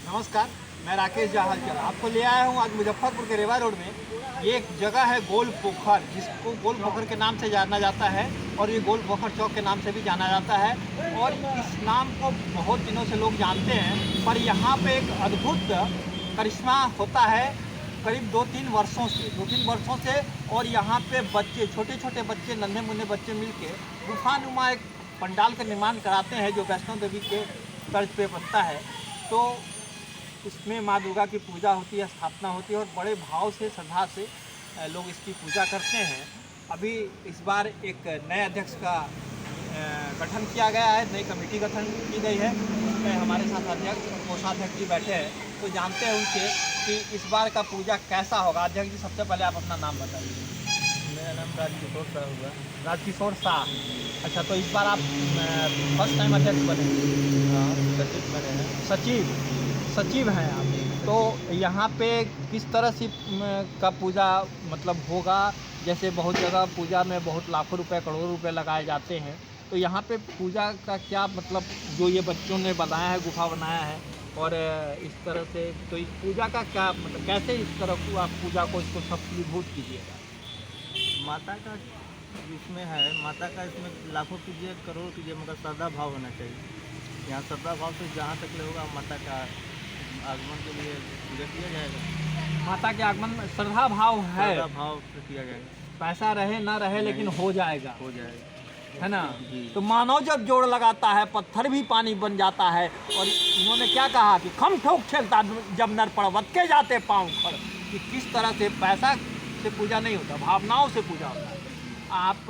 नमस्कार, मैं राकेश जाहलचल आपको ले आया हूँ आज मुजफ्फरपुर के रेवा रोड में। ये एक जगह है गोल पोखर, जिसको गोल पोखर के नाम से जाना जाता है और ये गोल पोखर चौक के नाम से भी जाना जाता है। और इस नाम को बहुत दिनों से लोग जानते हैं, पर यहाँ पे एक अद्भुत करिश्मा होता है करीब 2-3 वर्षों से। और यहाँ पे बच्चे, छोटे छोटे बच्चे, नन्हे मुन्ने बच्चे मिलके गुफानुमा एक पंडाल का निर्माण कराते हैं जो वैष्णो देवी के तर्ज पे बनता है। तो इसमें माँ दुर्गा की पूजा होती है, स्थापना होती है और बड़े भाव से, श्रद्धा से लोग इसकी पूजा करते हैं। अभी इस बार एक नए अध्यक्ष का गठन किया गया है, नई कमेटी गठन की गई है। उसमें हमारे साथ अध्यक्ष और कोषाध्यक्ष जी बैठे हैं, तो जानते हैं उनसे कि इस बार का पूजा कैसा होगा। अध्यक्ष जी, सबसे पहले आप अपना नाम बताइए। मेरा नाम राजकिशोर शाह हुआ। राजकिशोर शाह। अच्छा, तो इस बार आप फर्स्ट टाइम अध्यक्ष बने? हाँ, सचिव बने हैं। सचिव हैं आप। तो यहाँ पे किस तरह से का पूजा मतलब होगा? जैसे बहुत जगह पूजा में बहुत लाखों रुपए, करोड़ों रुपए लगाए जाते हैं, तो यहाँ पे पूजा का क्या मतलब, जो ये बच्चों ने बनाया है, गुफा बनाया है और इस तरह से, तो इस पूजा का क्या मतलब, कैसे इस तरह को आप पूजा को इसको सफलीभूत कीजिएगा? माता का इसमें है, माता का इसमें लाखों कीजिए, करोड़ कीजिए, मगर श्रद्धा भाव होना चाहिए। यहाँ श्रद्धा भाव से जहाँ तक ले होगा माता का आगमन के लिए पूजा किया जाएगा। माता के आगमन में श्रद्धा भाव है, श्रद्धा भाव से किया जाएगा। पैसा रहे ना रहे लेकिन हो जाएगा, है ना? जी। तो मानव जब जोड़ लगाता है, पत्थर भी पानी बन जाता है। और उन्होंने क्या कहा कि खम ठोक खेलता जब नर पर्वत के जाते पाँव खड़, कि किस तरह से पैसा से पूजा नहीं होता, भावनाओं से पूजा होता है। आप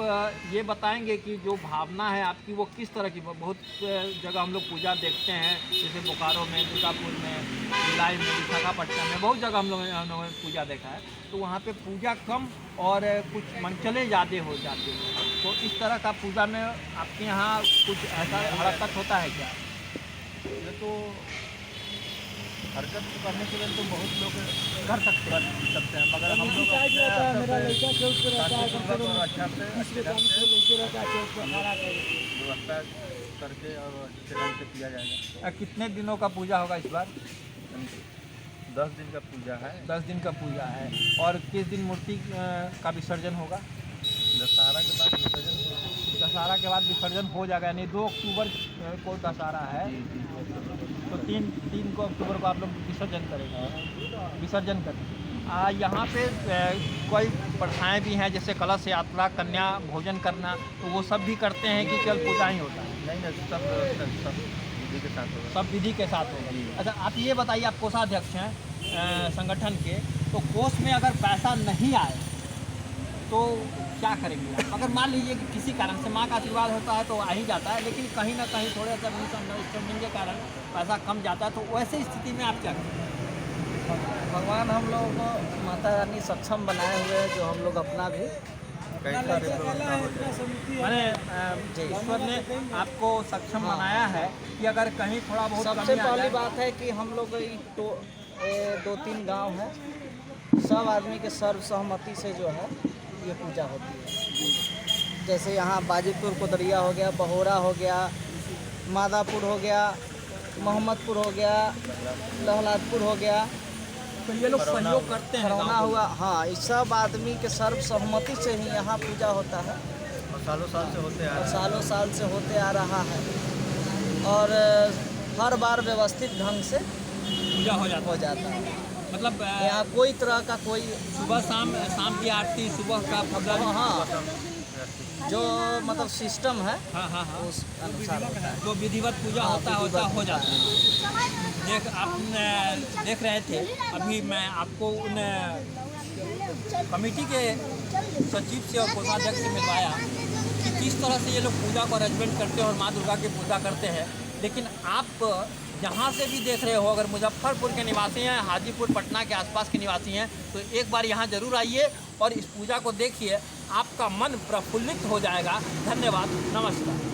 ये बताएंगे कि जो भावना है आपकी वो किस तरह की? बहुत जगह हम लोग पूजा देखते हैं, जैसे बोकारो में, दुर्गापुर में, भिलाई में, विशाखापट्टनम में, बहुत जगह हम लोगों ने पूजा देखा है। तो वहाँ पे पूजा कम और कुछ मनचले ज़्यादा हो जाते हैं। तो इस तरह का पूजा में आपके यहाँ कुछ ऐसा हरकत होता है क्या? ये तो हरकत करने के लिए तो बहुत लोग कर सकते हैं, मगर हम लोग अच्छा से व्यवस्था करके और अच्छे ढंग से किया जाएगा। कितने दिनों का पूजा होगा इस बार? 10 दिन का पूजा है। 10 दिन का पूजा है। और किस दिन मूर्ति का विसर्जन होगा? दशहरा के बाद विसर्जन होगा। दशहरा के बाद विसर्जन हो जाएगा, यानी 2 अक्टूबर को दशहरा है। तो 3 को अक्टूबर को आप लोग विसर्जन करेंगे, विसर्जन करेंगे। यहाँ पे कोई प्रथाएं भी हैं, जैसे कलश यात्रा, कन्या भोजन करना, तो वो सब भी करते हैं कि केवल पूजा ही होता है? नहीं, सब विधि के साथ होगा। सब विधि के साथ होगा। अच्छा, आप ये बताइए, आप कोषाध्यक्ष हैं संगठन के, तो कोष में अगर पैसा नहीं आए तो क्या करेंगे आप? अगर मान लीजिए कि किसी कारण से माँ का आशीर्वाद होता है तो आ ही जाता है, लेकिन कहीं ना कहीं थोड़े सा मिसअंडरस्टैंडिंग के कारण पैसा कम जाता है, तो वैसे स्थिति में आप क्या करेंगे? भगवान हम लोग को, माता रानी सक्षम बनाए हुए हैं, जो हम लोग अपना भी मैंने ईश्वर ने आपको सक्षम बनाया है कि अगर कहीं थोड़ा बहुत सबसे कमी आ पहली जाए। बात है कि हम लोग 2-3 गांव हैं, सब आदमी के सर्वसहमति से जो है ये पूजा होती है। जैसे यहाँ बाजीपुर कोदरिया हो गया, बहोरा हो गया, मादापुर हो गया, मोहम्मदपुर हो गया, लहलादपुर हो गया, तो ये लोग सहयोग करते हैं, खरौना हुआ। हाँ, इस सब आदमी के सर्वसहमति से ही यहाँ पूजा होता है और सालों साल से होते आ रहा है। सालों साल से होते आ रहा है। और हर बार व्यवस्थित ढंग से पूजा हो जाता है। मतलब यहाँ कोई तरह का कोई सुबह शाम की आरती, सुबह का पूजा। हाँ, जो मतलब सिस्टम है हाँ, उस अनुसार होता है। जो विधिवत पूजा होता है वैसा हो जाता है। आप देख रहे थे, अभी मैं आपको उन कमेटी के सचिव से और कोषाध्यक्ष से मिलवाया कि किस तरह से ये लोग पूजा को अरेंजमेंट करते हैं और माँ दुर्गा की पूजा करते हैं। लेकिन आप जहाँ से भी देख रहे हो, अगर मुजफ्फरपुर के निवासी हैं, हाजीपुर, पटना के आसपास के निवासी हैं, तो एक बार यहाँ ज़रूर आइए और इस पूजा को देखिए, आपका मन प्रफुल्लित हो जाएगा। धन्यवाद, नमस्कार।